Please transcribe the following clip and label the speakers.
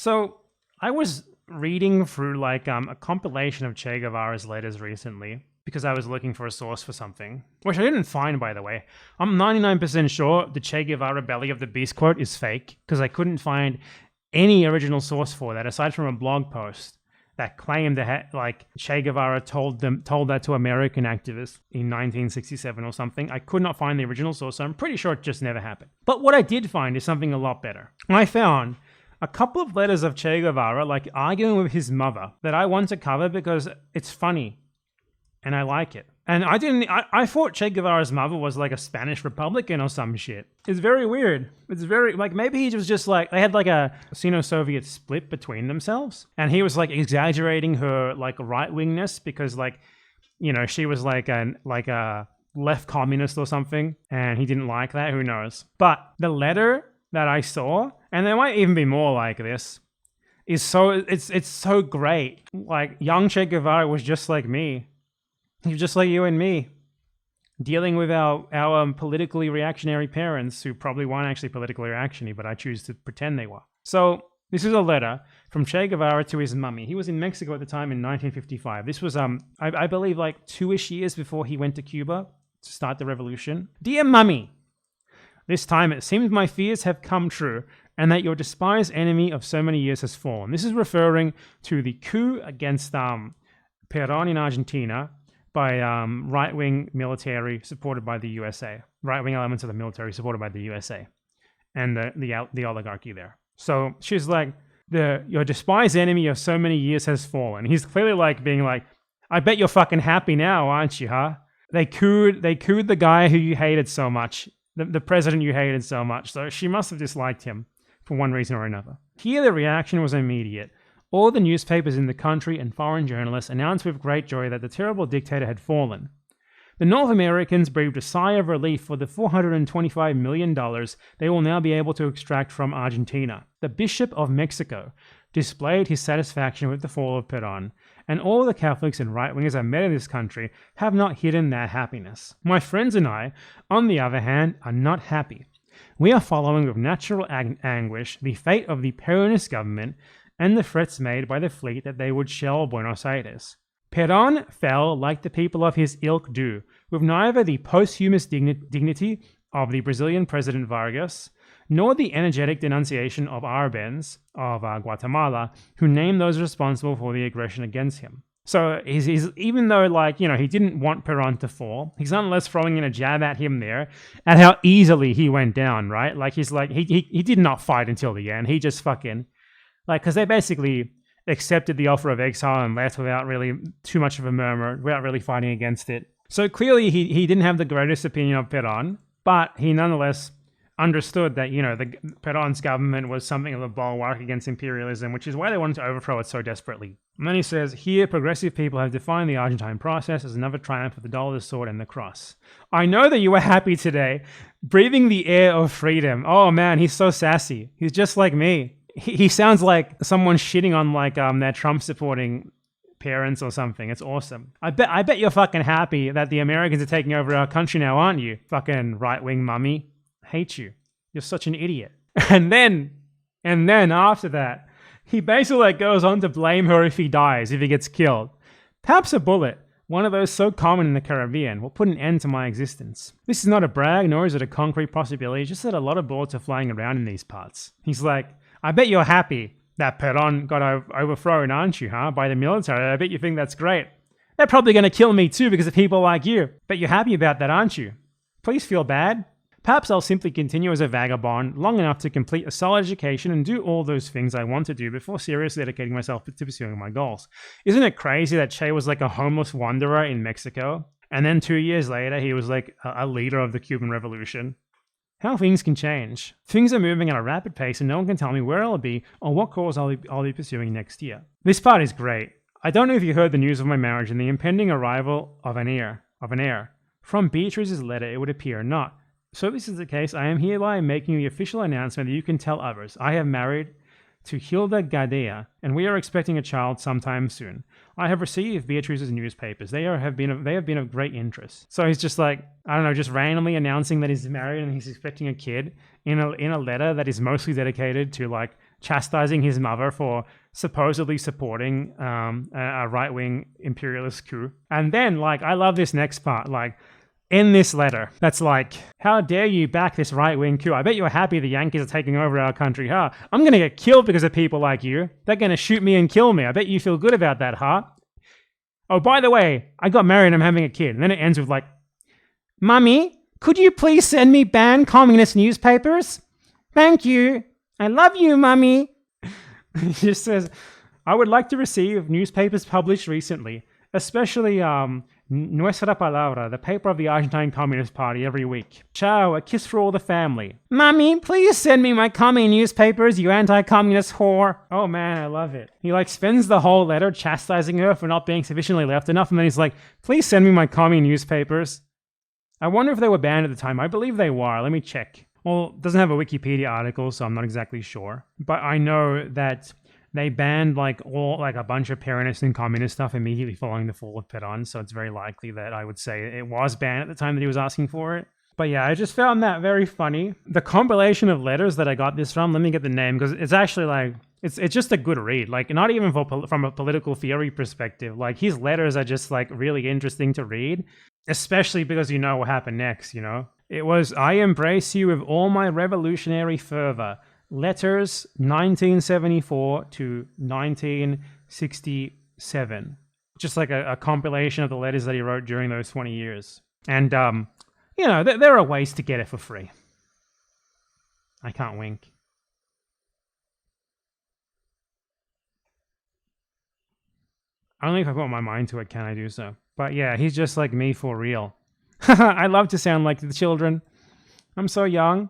Speaker 1: So I was reading through like a compilation of Che Guevara's letters recently because I was looking for a source for something, which I didn't find, by the way. I'm 99% sure the Che Guevara Belly of the Beast quote is fake because I couldn't find any original source for that aside from a blog post that claimed that like Che Guevara told that to American activists in 1967 or something. I could not find the original source, so I'm pretty sure it just never happened. But what I did find is something a lot better. I found a couple of letters of Che Guevara like arguing with his mother that I want to cover because it's funny and I like it. And I thought Che Guevara's mother was like a Spanish Republican or some shit. It's very weird. It's very, like, maybe he was just like, they had like a Sino-Soviet split between themselves. And he was like exaggerating her like right-wingness because like, you know, she was like a left communist or something. And he didn't like that, who knows. But the letter that I saw, and there might even be more like this, is it's so great. Like young Che Guevara was just like me. He's just like you and me, dealing with our politically reactionary parents who probably weren't actually politically reactionary, but I choose to pretend they were. So this is a letter from Che Guevara to his mummy. He was in Mexico at the time in 1955. This was, I believe, like 2-ish years before he went to Cuba to start the revolution. Dear mummy, this time it seems my fears have come true and that your despised enemy of so many years has fallen. This is referring to the coup against Peron in Argentina, by right-wing military supported by the USA. Right-wing elements of the military supported by the USA. And the oligarchy there. So she's like, your despised enemy of so many years has fallen. He's clearly like being like, I bet you're fucking happy now, aren't you, huh? They cooed the guy who you hated so much. The president you hated so much. So she must have disliked him for one reason or another. Here the reaction was immediate. All the newspapers in the country and foreign journalists announced with great joy that the terrible dictator had fallen. The North Americans breathed a sigh of relief for the $425 million they will now be able to extract from Argentina. The Bishop of Mexico displayed his satisfaction with the fall of Peron, and all the Catholics and right-wingers I met in this country have not hidden their happiness. My friends and I, on the other hand, are not happy. We are following with natural anguish the fate of the Peronist government and the threats made by the fleet that they would shell Buenos Aires. Peron fell like the people of his ilk do, with neither the posthumous dignity of the Brazilian President Vargas, nor the energetic denunciation of Arbenz of Guatemala, who named those responsible for the aggression against him. So he's even though, like, you know, he didn't want Peron to fall, he's nonetheless throwing in a jab at him there, at how easily he went down, right? Like, he's like, he did not fight until the end. He just fucking... Like, because they basically accepted the offer of exile and left without really too much of a murmur, without really fighting against it. So clearly he didn't have the greatest opinion of Peron, but he nonetheless understood that, you know, the Peron's government was something of a bulwark against imperialism, which is why they wanted to overthrow it so desperately. And then he says, here, progressive people have defined the Argentine process as another triumph of the dollar, the sword, and the cross. I know that you are happy today, breathing the air of freedom. Oh man, he's so sassy. He's just like me. He sounds like someone shitting on like their Trump supporting parents or something. It's awesome. I bet you're fucking happy that the Americans are taking over our country now, aren't you? Fucking right-wing mummy. Hate you. You're such an idiot. And then after that, he basically like goes on to blame her if he dies, if he gets killed. Perhaps a bullet, one of those so common in the Caribbean, will put an end to my existence. This is not a brag, nor is it a concrete possibility, just that a lot of bullets are flying around in these parts. He's like, I bet you're happy that Peron got overthrown, aren't you, huh? By the military. I bet you think that's great. They're probably going to kill me too because of people like you. Bet you're happy about that, aren't you? Please feel bad. Perhaps I'll simply continue as a vagabond long enough to complete a solid education and do all those things I want to do before seriously dedicating myself to pursuing my goals. Isn't it crazy that Che was like a homeless wanderer in Mexico? And then 2 years later, he was like a leader of the Cuban Revolution. How things can change. Things are moving at a rapid pace and no one can tell me where I'll be or what course I'll be pursuing next year. This part is great. I don't know if you heard the news of my marriage and the impending arrival of an heir. From Beatrice's letter, it would appear not. So if this is the case, I am hereby making the official announcement that you can tell others. I have married to Hilda Gadea, and we are expecting a child sometime soon. I have received Beatrice's newspapers. They have been of great interest. So he's just like, I don't know, just randomly announcing that he's married and he's expecting a kid in a letter that is mostly dedicated to like chastising his mother for supposedly supporting a right-wing imperialist coup. And then, like, I love this next part, like, in this letter, that's like, how dare you back this right-wing coup? I bet you're happy the Yankees are taking over our country, huh? I'm going to get killed because of people like you. They're going to shoot me and kill me. I bet you feel good about that, huh? Oh, by the way, I got married and I'm having a kid. And then it ends with like, Mummy, could you please send me banned communist newspapers? Thank you. I love you, Mummy. He just says, I would like to receive newspapers published recently, especially Nuestra Palabra, the paper of the Argentine Communist Party, every week. Ciao, a kiss for all the family. Mummy, please send me my commie newspapers, you anti-communist whore. Oh man, I love it. He like spends the whole letter chastising her for not being sufficiently left enough, and then he's like, please send me my commie newspapers. I wonder if they were banned at the time. I believe they were. Let me check. Well, it doesn't have a Wikipedia article, so I'm not exactly sure. But I know that they banned like a bunch of Peronist and communist stuff immediately following the fall of Peron, so it's very likely that I would say it was banned at the time that he was asking for it. But yeah, I just found that very funny. The compilation of letters that I got this from, let me get the name, because it's actually like, it's just a good read. Like, not even from a political theory perspective. Like, his letters are just like really interesting to read, especially because you know what happened next, you know? It was, I embrace you with all my revolutionary fervor. Letters 1974 to 1967. Just like a compilation of the letters that he wrote during those 20 years. And, you know, there are ways to get it for free. I can't wink. Only if I put my mind to it can I do so. But yeah, he's just like me for real. I love to sound like the children. I'm so young.